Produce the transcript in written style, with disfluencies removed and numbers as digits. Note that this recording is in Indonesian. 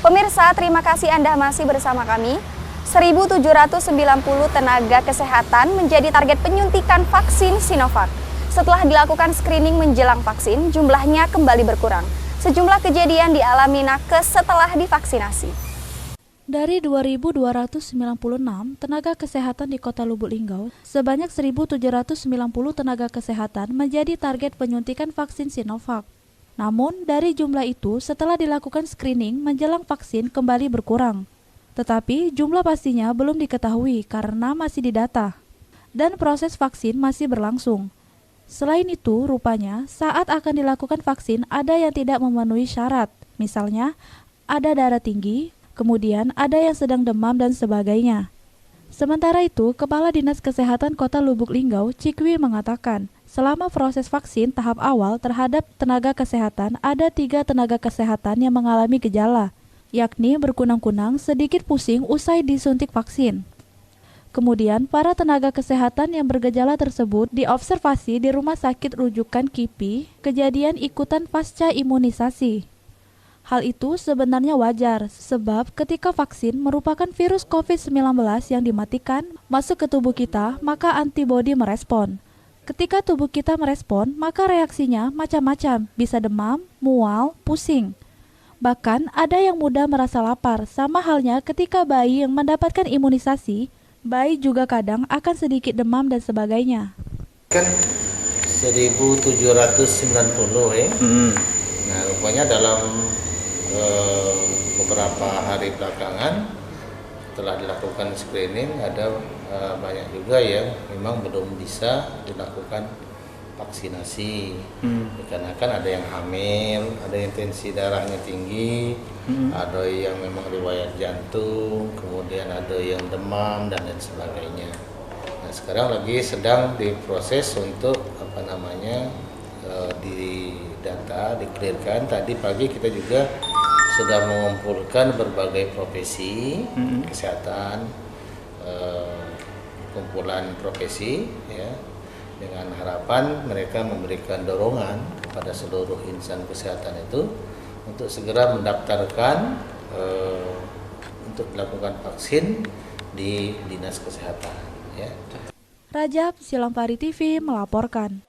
Pemirsa, terima kasih Anda masih bersama kami. 1.790 tenaga kesehatan menjadi target penyuntikan vaksin Sinovac. Setelah dilakukan screening menjelang vaksin, jumlahnya kembali berkurang. Sejumlah kejadian dialami nakes setelah divaksinasi. Dari 2.296 tenaga kesehatan di Kota Lubuk Linggau, sebanyak 1.790 tenaga kesehatan menjadi target penyuntikan vaksin Sinovac. Namun, dari jumlah itu setelah dilakukan screening menjelang vaksin kembali berkurang. Tetapi, jumlah pastinya belum diketahui karena masih didata. Dan proses vaksin masih berlangsung. Selain itu, rupanya saat akan dilakukan vaksin ada yang tidak memenuhi syarat. Misalnya, ada darah tinggi, kemudian ada yang sedang demam dan sebagainya. Sementara itu, Kepala Dinas Kesehatan Kota Lubuk Linggau, Cikwi mengatakan, selama proses vaksin tahap awal terhadap tenaga kesehatan, ada 3 tenaga kesehatan yang mengalami gejala, yakni berkunang-kunang, sedikit pusing usai disuntik vaksin. Kemudian, para tenaga kesehatan yang bergejala tersebut diobservasi di Rumah Sakit Rujukan KIPI, kejadian ikutan pasca imunisasi. Hal itu sebenarnya wajar, sebab ketika vaksin merupakan virus COVID-19 yang dimatikan masuk ke tubuh kita, maka antibodi merespon. Ketika tubuh kita merespon, maka reaksinya macam-macam, bisa demam, mual, pusing. Bahkan ada yang mudah merasa lapar, sama halnya ketika bayi yang mendapatkan imunisasi, bayi juga kadang akan sedikit demam dan sebagainya. Kan 1.790 ya. Nah, rupanya dalam beberapa hari belakangan telah dilakukan screening, ada banyak juga yang memang belum bisa dilakukan vaksinasi. Dikarenakan ada yang hamil, ada yang tensi darahnya tinggi, ada yang memang riwayat jantung, kemudian ada yang demam dan lain sebagainya. Nah, sekarang lagi sedang diproses untuk didata, di-clearkan. Tadi pagi kita juga sudah mengumpulkan berbagai profesi kesehatan, kumpulan profesi, ya, dengan harapan mereka memberikan dorongan kepada seluruh insan kesehatan itu untuk segera mendaftarkan untuk melakukan vaksin di Dinas Kesehatan. Ya. Rajab, Silampari TV melaporkan.